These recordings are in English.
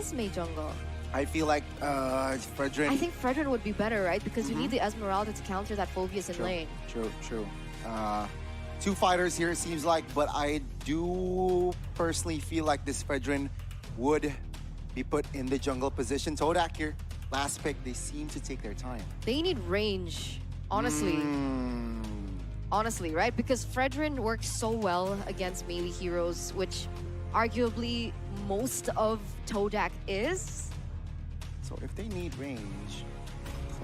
Esme jungle. I feel like Fredrin. I think Fredrin would be better, right? Because you need the Esmeralda to counter that Phobius in lane. True. Two fighters here, it seems like, but I do personally feel like this Fredrin would be put in the jungle position. TODAK here, last pick, they seem to take their time. They need range, honestly. Honestly, right? Because Fredrin works so well against melee heroes, which arguably most of TODAK is. So if they need range,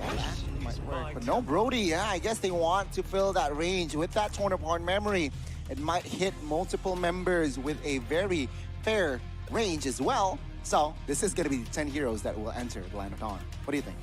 that might work. But no, Brody, yeah, I guess they want to fill that range with that torn apart memory. It might hit multiple members with a very fair range as well. So this is going to be 10 heroes that will enter the Land of Dawn. What do you think?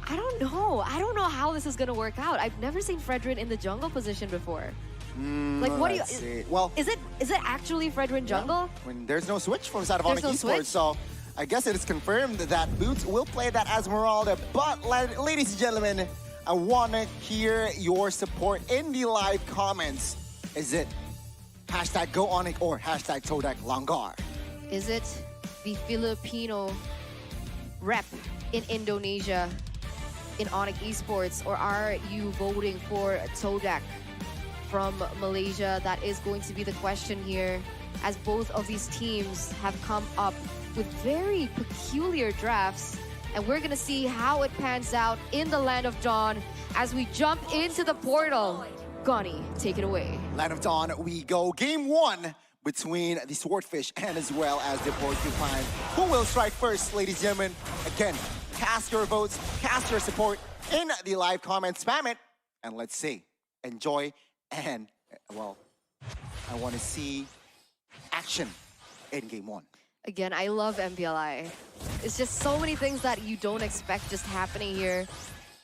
I don't know. I don't know how this is going to work out. I've never seen Fredrin in the jungle position before. Like, what do you... Well, is it actually Fredrin jungle? Yeah. When there's no switch from the side of ONIC Esports, switch? so I guess it is confirmed that Boots will play that Esmeralda. But ladies and gentlemen, I want to hear your support in the live comments. Is it hashtag Go ONIC or hashtag TODAK Langar? Is it the Filipino rep in Indonesia in ONIC Esports, or are you voting for TODAK from Malaysia? That is going to be the question here, as both of these teams have come up with very peculiar drafts, and we're gonna see how it pans out in the Land of Dawn as we jump into the portal. Gani, take it away. Land of Dawn, we go. Game 1 between the Swordfish and as well as the Porcupine. Who will strike first, ladies and gentlemen? Again, cast your votes, cast your support in the live comments, spam it, and let's see. Enjoy, and, well, I want to see action in Game 1. Again, I love MPLI. It's just so many things that you don't expect just happening here.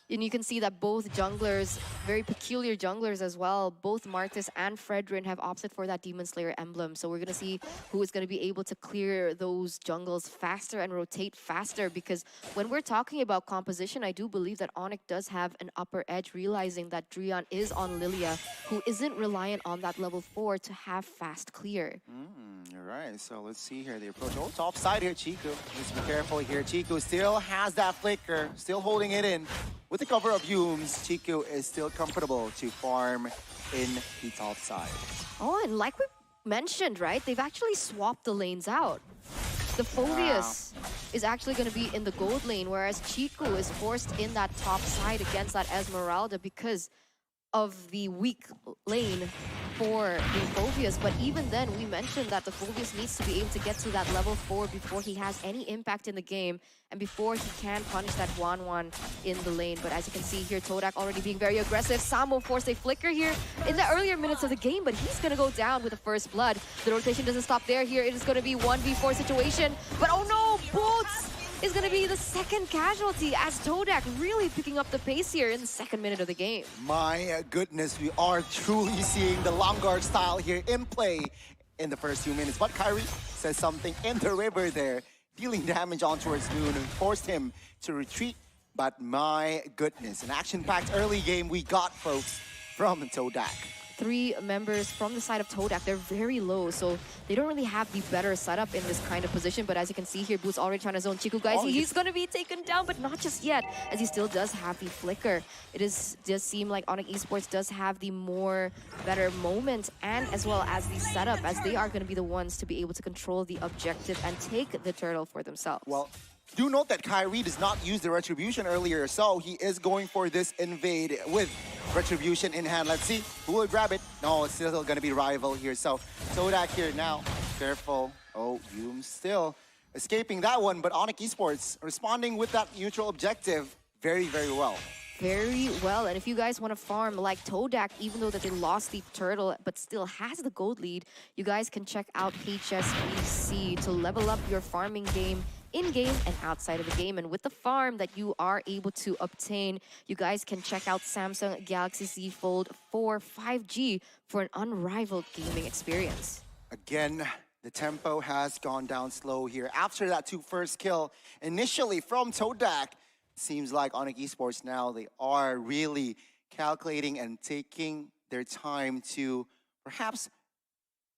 And you can see that both junglers, very peculiar junglers as well, both Martis and Fredrin have opted for that Demon Slayer emblem. So we're going to see who is going to be able to clear those jungles faster and rotate faster. Because when we're talking about composition, I do believe that ONIC does have an upper edge, realizing that Drian is on Lilia, who isn't reliant on that level 4 to have fast clear. All right, so let's see here the approach. Oh, top side here, Chico. Just be careful here. Chico still has that flicker, still holding it in. With the cover of Humes, Chico is still comfortable to farm in the top side. Oh, and like we mentioned, right? They've actually swapped the lanes out. The Phobius is actually going to be in the gold lane, whereas Chico is forced in that top side against that Esmeralda because of the weak lane for the Phobius. But even then, we mentioned that the Phobius needs to be able to get to that level 4 before he has any impact in the game and before he can punish that 1-1 in the lane. But as you can see here, TODAK already being very aggressive. Samo forced a flicker here in the earlier minutes of the game, but he's going to go down with the first blood. The rotation doesn't stop there. Here it is going to be 1v4 situation. But oh no, Boots is going to be the second casualty as TODAK really picking up the pace here in the second minute of the game. My goodness, we are truly seeing the Langar style here in play in the first few minutes. But Kyrie says something in the river there, dealing damage on towards Moon and forced him to retreat. But my goodness, an action-packed early game we got, folks, from TODAK. 3 members from the side of TODAK, they're very low, so they don't really have the better setup in this kind of position. But as you can see here, Boots already trying to zone Chico, guys. He's going to be taken down, but not just yet, as he still does have the flicker. It does seem like ONIC Esports does have the more better moment and as well as the setup, as they are going to be the ones to be able to control the objective and take the turtle for themselves. Well, do note that Kyrie does not use the Retribution earlier, so he is going for this invade with Retribution in hand. Let's see who will grab it. No, it's still going to be Rival here. So TODAK here now. Careful. Oh, Hume still escaping that one, but ONIC Esports responding with that neutral objective very, very well. Very well, and if you guys want to farm like TODAK, even though that they lost the turtle but still has the gold lead, you guys can check out HSBC to level up your farming game in-game and outside of the game. And with the farm that you are able to obtain, you guys can check out Samsung Galaxy Z Fold 4 5G for an unrivaled gaming experience. Again, the tempo has gone down slow here. After that first kill initially from TODAK, seems like ONIC Esports now, they are really calculating and taking their time to perhaps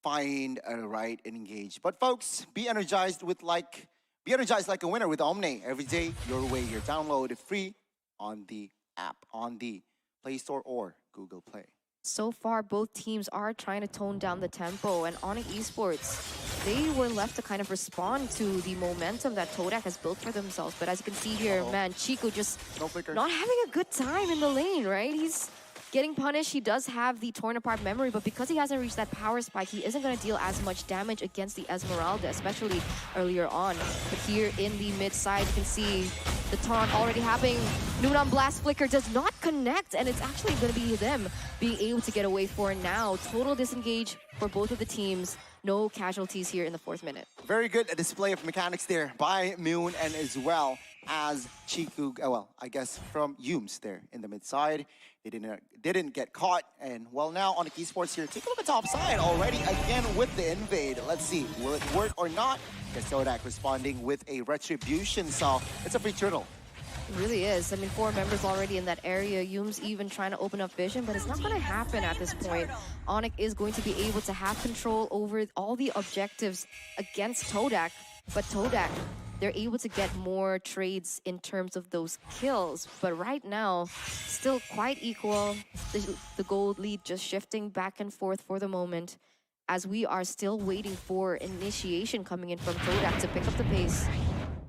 find a right and engage. But folks, be energized with like Be energized like a winner with Omni. Every day, your way. Your download it free on the app, on the Play Store or Google Play. So far, both teams are trying to tone down the tempo, and ONIC Esports, they were left to kind of respond to the momentum that TODAK has built for themselves. But as you can see here, man, Chico just not having a good time in the lane, right? He's getting punished. He does have the torn apart memory, but because he hasn't reached that power spike, he isn't going to deal as much damage against the Esmeralda, especially earlier on. But here in the mid side, you can see the taunt already happening. Noon on Blast Flicker does not connect, and it's actually going to be them being able to get away for now. Total disengage for both of the teams. No casualties here in the 4th minute. Very good display of mechanics there by Moon, and as well as Chiku, well, I guess from Yums there in the mid side. They didn't get caught, and well, now on the Esports here, take a look at top side already again with the invade. Let's see, will it work or not? Guess TODAK responding with a retribution, so it's a free turtle. It really is. I mean, 4 members already in that area. Yums even trying to open up vision, but it's not going to happen at this point. ONIC is going to be able to have control over all the objectives against TODAK, but TODAK, they're able to get more trades in terms of those kills. But right now, still quite equal. The gold lead just shifting back and forth for the moment, as we are still waiting for initiation coming in from TODAK to pick up the pace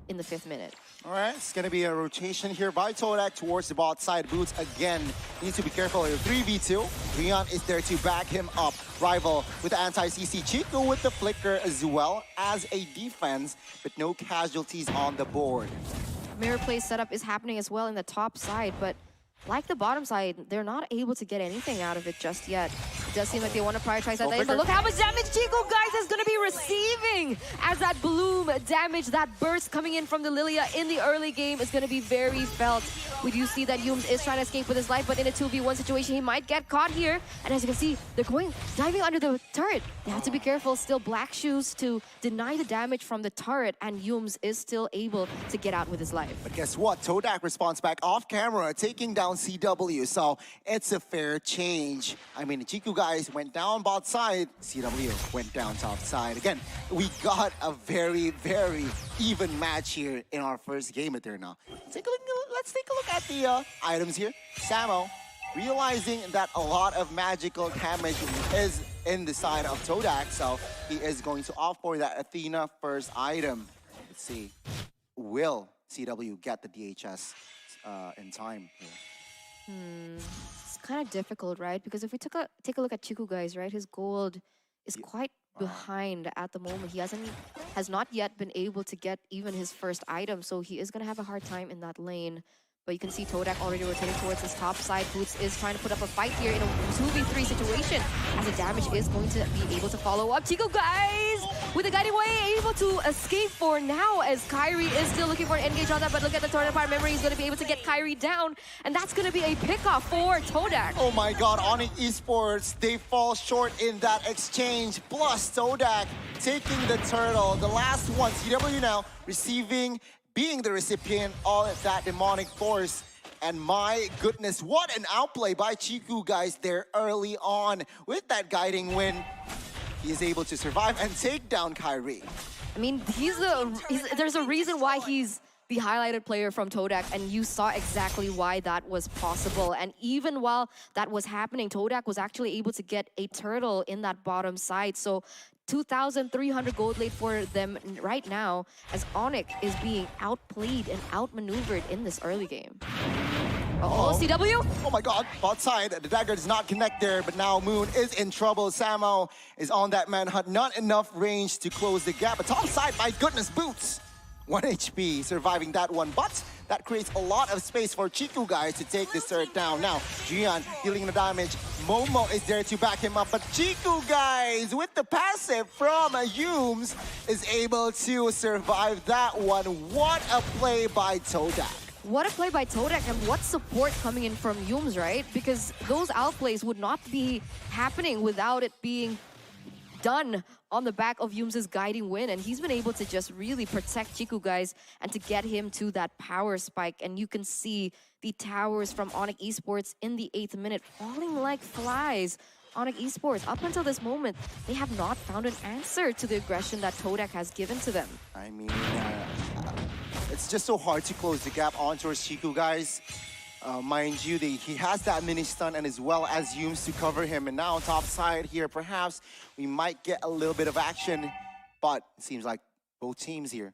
in the 5th minute. All right, it's going to be a rotation here by TODAK towards the bot side. Boots again needs to be careful here. 3v2. Rian is there to back him up. Rival with the anti-CC. Chico with the flicker as well as a defense, but no casualties on the board. Mirror play setup is happening as well in the top side, but like the bottom side, they're not able to get anything out of it just yet. It does seem like they want to prioritize that lane, but look how much damage Chico, guys, is going to be receiving as that bloom damage, that burst coming in from the Lilia in the early game is going to be very felt. We do see that Yums is trying to escape with his life, but in a 2v1 situation, he might get caught here. And as you can see, they're diving under the turret. They have to be careful. Still Black Shoes to deny the damage from the turret, and Yums is still able to get out with his life. But guess what? TODAK responds back off camera, taking down CW, so it's a fair change. I mean, the Chiku guys went down bot side, CW went down top side. Again, we got a very, very even match here in our first game at there now. Let's take a look at the items here. Samo, realizing that a lot of magical damage is in the side of TODAK, so he is going to opt for that Athena first item. Let's see, will CW get the DHS in time here? It's kind of difficult, right? Because if we take a look at Chiku, guys, right, his gold is quite behind at the moment. He has not yet been able to get even his first item, so he is going to have a hard time in that lane. But you can see TODAK already rotating towards his top side. Boots is trying to put up a fight here in a 2v3 situation, as the damage is going to be able to follow up. Chico, guys, with the guiding way, able to escape for now, as Kyrie is still looking for an engage on that. But look at the torn apart memory. He's going to be able to get Kyrie down, and that's going to be a pickoff for TODAK. Oh my god, ONIC Esports, they fall short in that exchange. Plus, TODAK taking the turtle. The last one, CW now being the recipient of that demonic force. And my goodness, what an outplay by Chiku, guys, there early on. With that guiding win, he is able to survive and take down Kyrie. I mean, there's a reason why he's the highlighted player from TODAK, and you saw exactly why that was possible. And even while that was happening, TODAK was actually able to get a turtle in that bottom side. So 2,300 gold late for them right now, as ONIC is being outplayed and outmaneuvered in this early game. CW? Oh my god, bot side, the dagger does not connect there, but now Moon is in trouble. Samo is on that manhunt, not enough range to close the gap. But top side, my goodness, Boots. 1 HP, surviving that one, but that creates a lot of space for Chiku, guys, to take this turret down. Now, Jian dealing the damage. Momo is there to back him up, but Chiku, guys, with the passive from Yums, is able to survive that one. What a play by TODAK. What a play by TODAK, and what support coming in from Yums, right? Because those outplays would not be happening without it being done on the back of Yums' guiding win, and he's been able to just really protect Chiku, guys, and to get him to that power spike. And you can see the towers from ONIC Esports in the 8th minute falling like flies. ONIC Esports, up until this moment, they have not found an answer to the aggression that TODAK has given to them. I mean, It's just so hard to close the gap on towards Chiku, guys. Mind you, he has that mini stun and as well as Yums to cover him. And now on top side here, perhaps we might get a little bit of action. But it seems like both teams here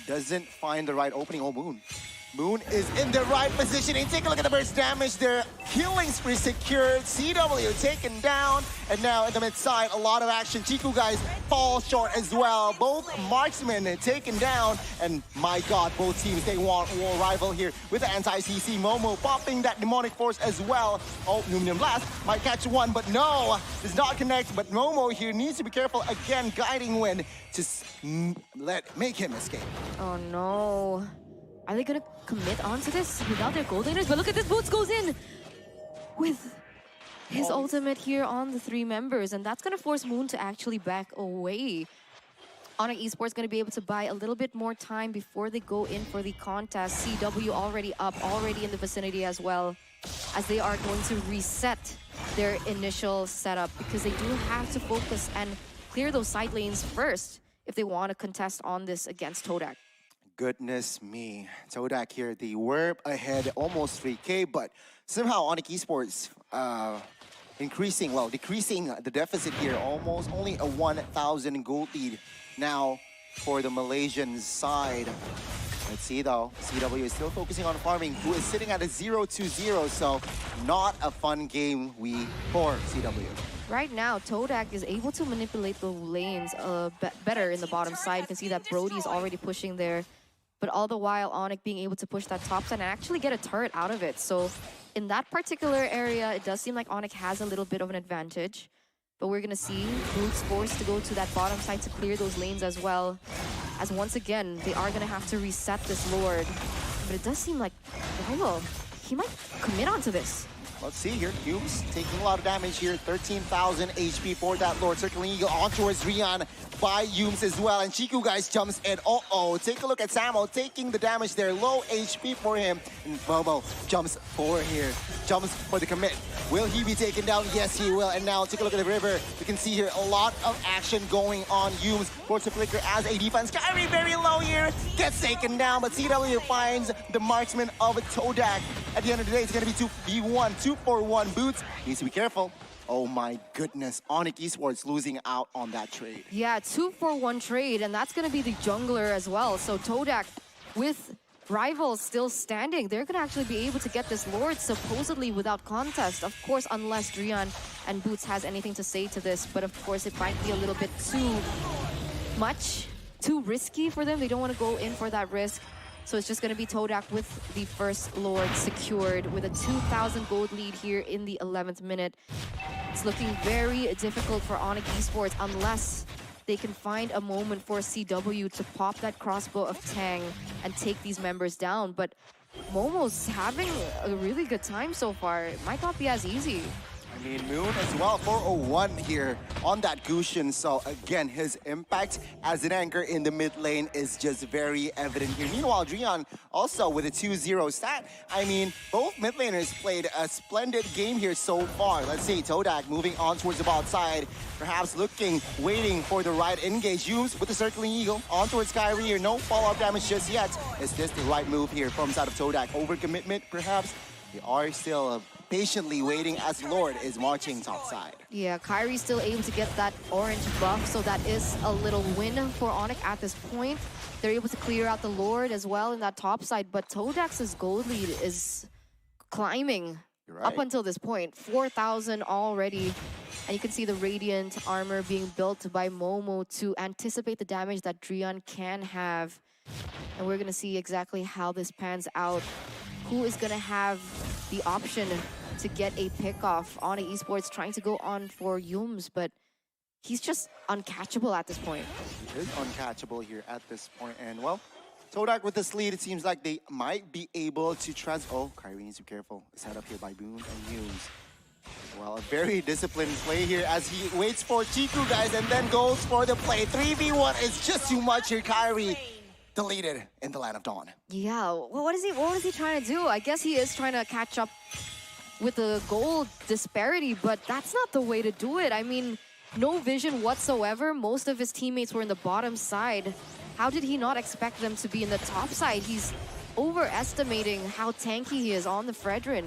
doesn't find the right opening. Oh, Moon. Moon is in the right positioning. Take a look at the burst damage there. Killing spree secured. CW taken down. And now in the mid side, a lot of action. Chiku guys fall short as well. Both marksmen taken down. And my god, both teams, they want war rival here with the anti-CC. Momo popping that demonic force as well. Oh, Noom Blast might catch one, but no, does not connect. But Momo here needs to be careful. Again, guiding wind. Just make him escape. Oh no. Are they gonna commit onto this without their gold laners? But look at this, Boots goes in with his ultimate here on the 3 members, and that's gonna force Moon to actually back away. ONIC Esports gonna be able to buy a little bit more time before they go in for the contest. CW already up, already in the vicinity as well, as they are going to reset their initial setup because they do have to focus and clear those side lanes first if they want to contest on this against TODAK. Goodness me. TODAK here, they were ahead almost 3K, but somehow ONIC Esports decreasing the deficit here. Almost only a 1,000 gold lead now for the Malaysian side. Let's see though, CW is still focusing on farming, who is sitting at a 0-2-0, so not a fun game for CW. Right now, TODAK is able to manipulate the lanes better in the bottom side. You can see that Brody is already pushing there. But all the while, ONIC being able to push that top side and actually get a turret out of it. So in that particular area, it does seem like ONIC has a little bit of an advantage. But we're going to see Boots forced to go to that bottom side to clear those lanes as well. As once again, they are going to have to reset this Lord. But it does seem like, well, he might commit onto this. Let's see here, Yums taking a lot of damage here, 13,000 HP for that Lord. Circling Eagle on towards Rian by Yums as well, and Chiku guys jumps in. Take a look at Samo taking the damage there, low HP for him. And Momo jumps for the commit. Will he be taken down? Yes, he will. And now take a look at the river. You can see here a lot of action going on. Yums forced to flicker as a defense. Kyrie very low here, gets taken down, but CW finds the marksman of TODAK. At the end of the day, it's going to be 2v1, 2-for-1. Boots needs to be careful. Oh my goodness, ONIC Esports losing out on that trade. Yeah, 2-for-1 trade, and that's going to be the jungler as well. So TODAK, with rivals still standing, they're going to actually be able to get this Lord supposedly without contest. Of course, unless Drian and Boots has anything to say to this. But of course, it might be a little bit too much, too risky for them. They don't want to go in for that risk. So it's just going to be TODAK with the first Lord secured with a 2,000 gold lead here in the 11th minute. It's looking very difficult for ONIC Esports unless they can find a moment for CW to pop that crossbow of Tang and take these members down. But Momo's having a really good time so far. It might not be as easy. I mean, Moon as well, 401 here on that Gusion. So again, his impact as an anchor in the mid lane is just very evident here. Meanwhile, Drian also with a 2-0 stat. I mean, both mid laners played a splendid game here so far. Let's see, TODAK moving on towards the bot side. Perhaps waiting for the right engage. Yums with the circling eagle on towards Kyrie here. No follow-up damage just yet. Is this the right move here from side of TODAK? Overcommitment, perhaps? They are still patiently waiting as Lord is marching topside. Yeah, Kyrie's still able to get that orange buff, so that is a little win for ONIC at this point. They're able to clear out the Lord as well in that top side, but TODAK's gold lead is climbing up until this point. 4,000 already. And you can see the Radiant armor being built by Momo to anticipate the damage that Drian can have. And we're going to see exactly how this pans out. Who is going to have the option to get a pick-off? ONIC Esports trying to go on for Yums, but he's just uncatchable at this point. He is uncatchable here at this point. And, well, TODAK with this lead, it seems like they might be able to Oh, Kyrie needs to be careful. Set up here by Boom and Yums. Well, a very disciplined play here as he waits for Chiku, guys, and then goes for the play. 3v1 is just too much here, Kyrie. Deleted in the Land of Dawn. Yeah, well, what is he trying to do? I guess he is trying to catch up with the gold disparity, but that's not the way to do it. I mean, no vision whatsoever. Most of his teammates were in the bottom side. How did he not expect them to be in the top side? He's overestimating how tanky he is on the Fredrin.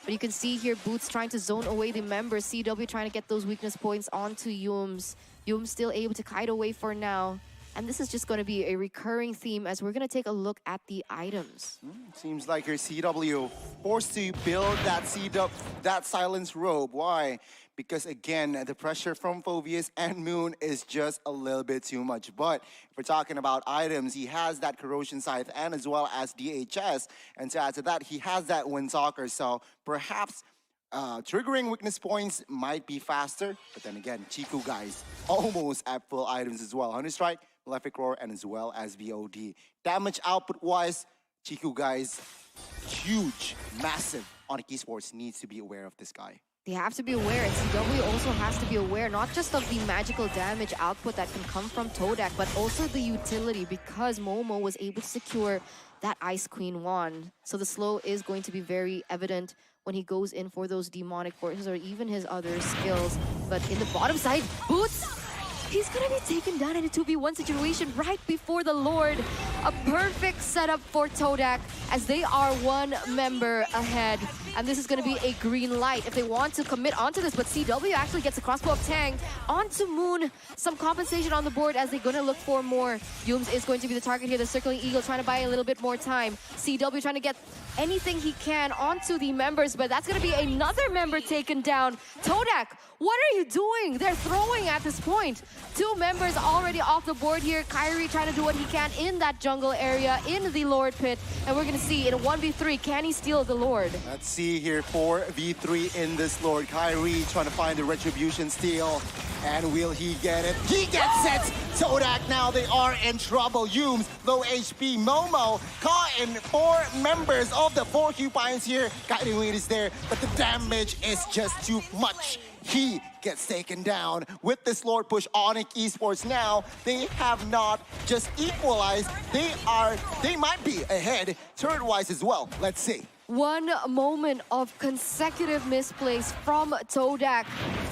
But you can see here, Boots trying to zone away the members. CW trying to get those weakness points onto Yums. Yums still able to kite away for now. And this is just going to be a recurring theme as we're going to take a look at the items. Seems like your CW forced to build that silence robe. Why? Because again, the pressure from Phoveus and Moon is just a little bit too much. But if we're talking about items, he has that Corrosion Scythe and as well as DHS. And to add to that, he has that Windstalker. So perhaps triggering weakness points might be faster. But then again, Chiku guys almost at full items as well. Hunter Strike, Malefic Roar, and as well as VOD. Damage output-wise, Chiku guys, huge, massive. ONIC Esports needs to be aware of this guy. They have to be aware, and CW also has to be aware not just of the magical damage output that can come from TODAK, but also the utility, because Momo was able to secure that Ice Queen wand. So the slow is going to be very evident when he goes in for those demonic forces or even his other skills. But in the bottom side, Boots, he's gonna be taken down in a 2v1 situation right before the Lord. A perfect setup for TODAK as they are one member ahead. And this is gonna be a green light if they want to commit onto this. But CW actually gets a crossbow of Tang onto Moon. Some compensation on the board as they're gonna look for more. Yums is going to be the target here. The Circling Eagle trying to buy a little bit more time. CW trying to get anything he can onto the members, but that's gonna be another member taken down. TODAK, what are you doing? They're throwing at this point. Two members already off the board here. Kyrie trying to do what he can in that jungle area, in the Lord pit. And we're gonna see in a 1v3, can he steal the Lord? Let's see here, 4v3 in this Lord. Kyrie trying to find the Retribution steal. And will he get it? He gets it! TODAK now, they are in trouble. Yums, low HP. Momo caught in 4 members of the 4 Cupines here. Guiding Wing is there, but the damage is just too much. He gets taken down with this Lord push. ONIC Esports now, they have not just equalized, they might be ahead turret-wise as well. Let's see. One moment of consecutive misplays from TODAK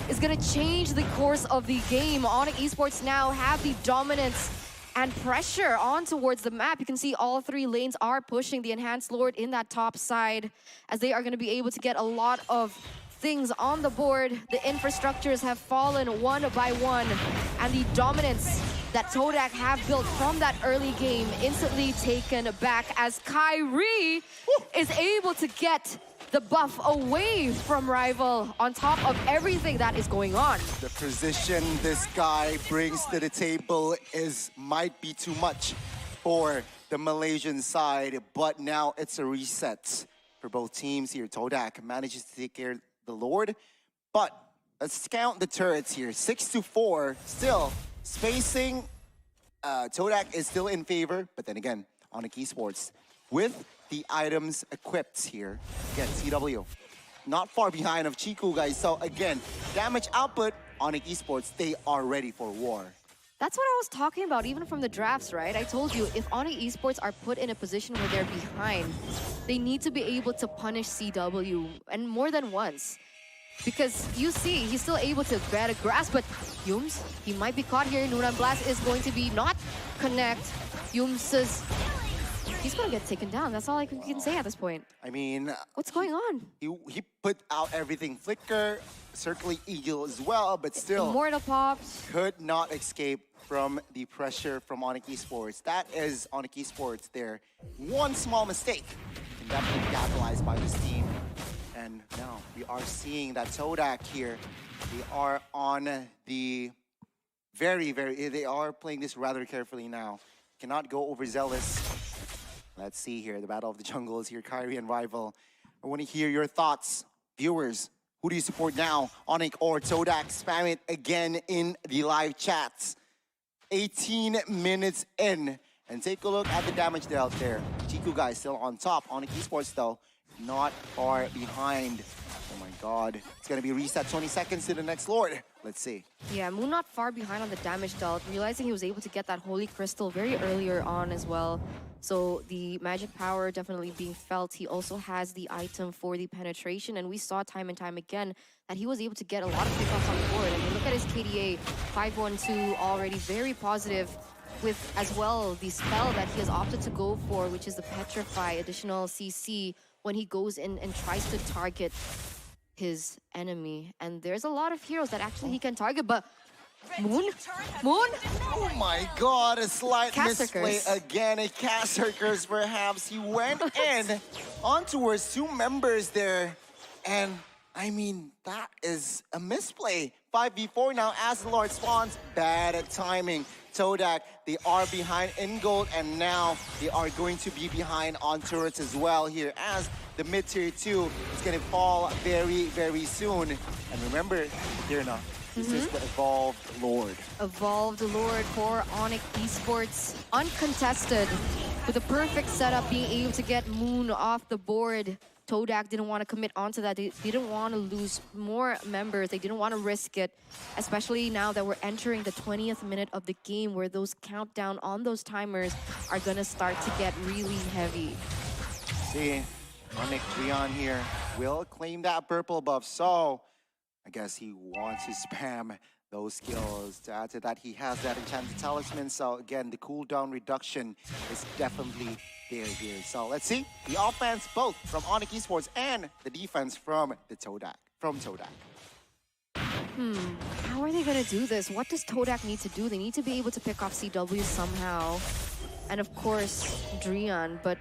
is going to change the course of the game. ONIC Esports now have the dominance and pressure on towards the map. You can see all 3 lanes are pushing the Enhanced Lord in that top side as they are going to be able to get a lot of things on the board. The infrastructures have fallen one by one, and the dominance that TODAK have built from that early game instantly taken back as Kyrie is able to get the buff away from Rival on top of everything that is going on. The position this guy brings to the table might be too much for the Malaysian side, but now it's a reset for both teams here. TODAK manages to take care of the Lord, but let's count the turrets here. 6-4, still spacing. TODAK is still in favor, but then again, ONIC Esports with the items equipped here. Again, CW not far behind of Chiku guys. So again, damage output, ONIC Esports, they are ready for war. That's what I was talking about, even from the drafts, right? I told you, if ONIC Esports are put in a position where they're behind, they need to be able to punish CW, and more than once. Because you see, he's still able to get a grasp, but Yums, he might be caught here. Nunan Blast is going to be not connect. Yums says, he's going to get taken down. That's all I can say at this point. I mean... What's going on? He put out everything. Flicker, Circling Eagle as well, but still... Immortal Pops. Could not escape from the pressure from ONIC Esports. That is ONIC Esports there. One small mistake can definitely be capitalized by this team. And now we are seeing that TODAK here, they are on the they are playing this rather carefully now. Cannot go overzealous. Let's see here, the battle of the jungle is here, Kyrie and Rival. I want to hear your thoughts. Viewers, who do you support now, ONIC or TODAK? Spam it again in the live chats. 18 minutes in, and take a look at the damage dealt there. Chiku guys still on top. ONIC Esports though, not far behind. Oh my god. It's gonna be reset 20 seconds to the next Lord. Let's see. Yeah, Moon not far behind on the damage dealt, realizing he was able to get that Holy Crystal very earlier on as well. So the magic power definitely being felt. He also has the item for the penetration, and we saw time and time again that he was able to get a lot of pickups on the board. I mean, look at his KDA, 512 already, very positive. with as well the spell that he has opted to go for, which is the Petrify additional CC when he goes in and tries to target his enemy. And there's a lot of heroes that actually he can target, but Moon? Oh my god, a slight misplay Casters. again. A Casters perhaps. He went in on towards 2 members there. And I mean, that is a misplay. 5v4 now as the Lord spawns. Bad timing. TODAK, they are behind in gold, and now they are going to be behind on turrets as well here as the mid tier 2 is going to fall very, very soon. And remember, Dirna, this is the Evolved Lord. Evolved Lord for ONIC Esports, uncontested, with a perfect setup, being able to get Moon off the board. TODAK didn't want to commit onto that. They didn't want to lose more members. They didn't want to risk it, especially now that we're entering the 20th minute of the game where those countdown on those timers are going to start to get really heavy. See, ONIC Leon here will claim that purple buff, so I guess he wants to spam those skills. To add to that, he has that enchanted talisman, so again, the cooldown reduction is definitely there here. So let's see the offense both from ONIC Esports and the defense from the TODAK. How are they going to do this? What does TODAK need to do? They need to be able to pick off CW somehow. And of course, Drian, but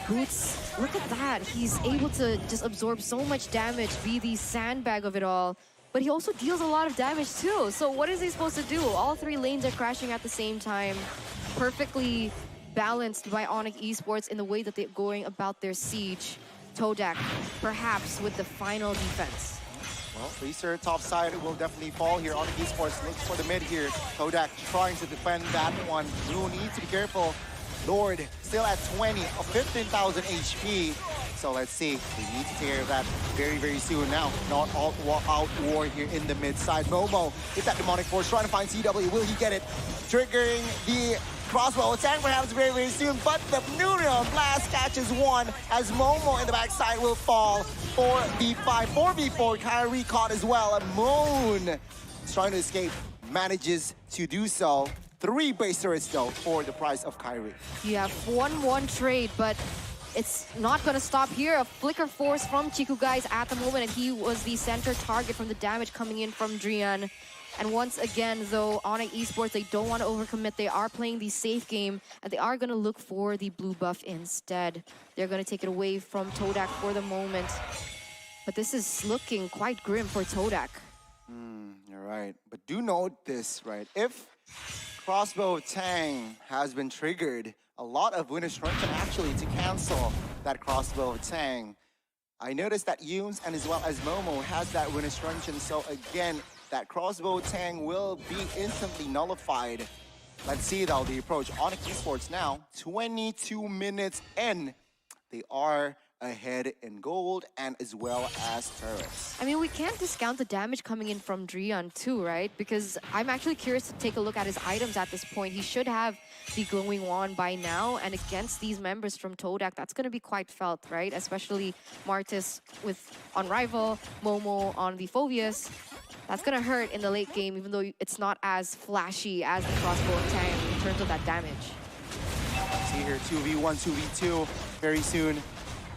Boots, look at that. He's able to just absorb so much damage, be the sandbag of it all. But he also deals a lot of damage too. So what is he supposed to do? All 3 lanes are crashing at the same time. Perfectly balanced by ONIC Esports in the way that they're going about their siege. TODAK, perhaps with the final defense. Well, Freezer top side will definitely fall here. ONIC Esports looks for the mid here. TODAK trying to defend that one. Blue needs to be careful. Lord still at 20 of 15,000 HP. So let's see. We need to take care of that very, very soon. Now, not all out war here in the mid side. Momo with that demonic force trying to find CW. Will he get it? Triggering the crossbow attack perhaps very, very soon. But the Neutron Blast catches one as Momo in the backside will fall. 4v5, 4v4. Kyrie caught as well. And Moon is trying to escape. Manages to do so. 3 base turrets though for the price of Kyrie. You have 1-1 trade, but it's not going to stop here. A flicker force from Chiku guys at the moment, and he was the center target from the damage coming in from Drian. And once again, though, ONIC Esports, they don't want to overcommit. They are playing the safe game, and they are going to look for the blue buff instead. They're going to take it away from TODAK for the moment. But this is looking quite grim for TODAK. You're right. But do note this, right? If Crossbow Tang has been triggered, a lot of winners can actually to cancel that Crossbow Tang. I noticed that Yunes and as well as Momo has that winners truncheon, so again, that Crossbow Tang will be instantly nullified. Let's see though the approach. ONIC Esports now, 22 minutes in. They are ahead in gold and as well as turrets. I mean, we can't discount the damage coming in from Drian too, right? Because I'm actually curious to take a look at his items at this point. He should have the glowing wand by now, and against these members from TODAK, that's going to be quite felt, right? Especially Martis on Rival, Momo on the Phobius. That's going to hurt in the late game, even though it's not as flashy as the Crossbow Tang in terms of that damage. See here, 2v1, 2v2 very soon.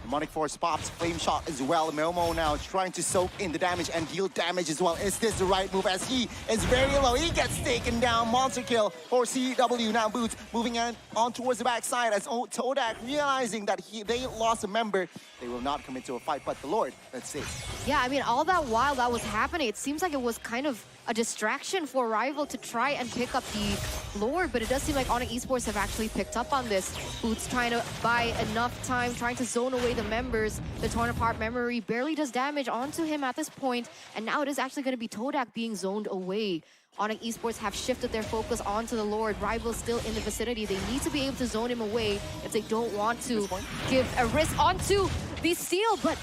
Demonic Force pops, Flame Shot as well. Momo now trying to soak in the damage and deal damage as well. Is this the right move as he is very low? He gets taken down. Monster kill for CW. Now Boots moving on towards the backside as TODAK realizing that they lost a member. They will not commit to a fight, but the Lord, let's see. Yeah, I mean, all that while that was happening, it seems like it was kind of a distraction for Rival to try and pick up the Lord, but it does seem like ONIC Esports have actually picked up on this. Boots trying to buy enough time, trying to zone away the members. The torn apart memory barely does damage onto him at this point, and now it is actually going to be TODAK being zoned away. ONIC Esports have shifted their focus onto the Lord. Rival still in the vicinity. They need to be able to zone him away if they don't want to give a risk onto the seal, but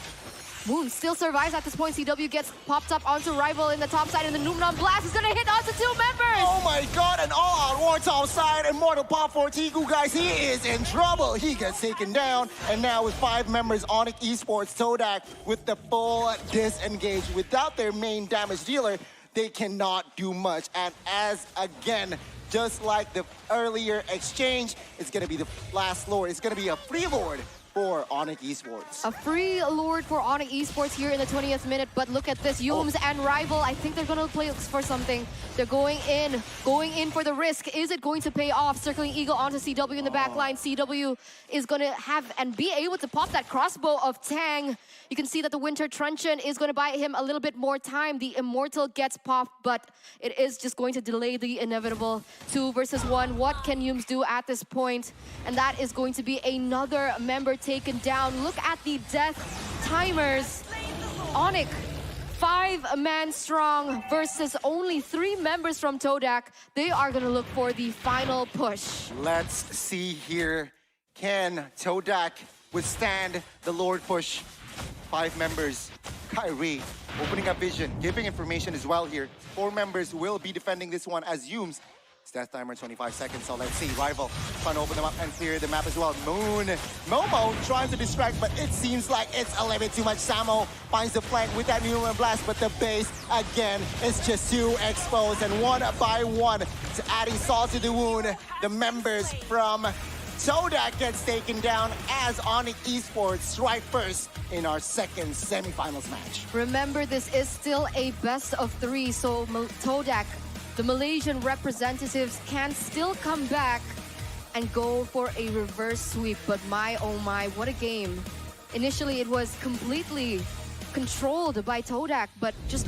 Moon still survives at this point. CW gets popped up onto Rival in the top side, and the Numnon Blast is gonna hit onto 2 members! Oh my god, an all-out war top side, Immortal Pop for Tiku, guys. He is in trouble. He gets taken down, and now with 5 members, ONIC Esports, TODAK with the full disengage. Without their main damage dealer, they cannot do much. And as again, just like the earlier exchange, it's gonna be the last lord. It's gonna be a free lord for ONIC Esports. A free lord for ONIC Esports here in the 20th minute, but look at this, Yums and Rival, I think they're gonna play for something. They're going in for the risk. Is it going to pay off? Circling Eagle onto CW in the back line. CW is gonna have and be able to pop that crossbow of Tang. You can see that the Winter Truncheon is gonna buy him a little bit more time. The Immortal gets popped, but it is just going to delay the inevitable 2 versus 1. What can Yums do at this point? And that is going to be another member taken down. Look at the death timers. ONIC, 5-man strong versus only 3 members from TODAK. They are gonna look for the final push. Let's see here. Can TODAK withstand the Lord push? 5 members. Kyrie opening up vision, giving information as well here. 4 members will be defending this one as Yums. Death timer 25 seconds, so let's see. Rival trying to open them up and clear the map as well. Momo trying to distract, but it seems like it's a little bit too much. Samo finds the flank with that Neuron Blast, but the base, again, is just too exposed. And one by one, adding salt to the wound, the members from TODAK gets taken down as ONIC Esports strike first in our second semifinals match. Remember, this is still a best of 3, so TODAK, the Malaysian representatives, can still come back and go for a reverse sweep. But my, oh my, what a game. Initially, it was completely controlled by TODAK, but just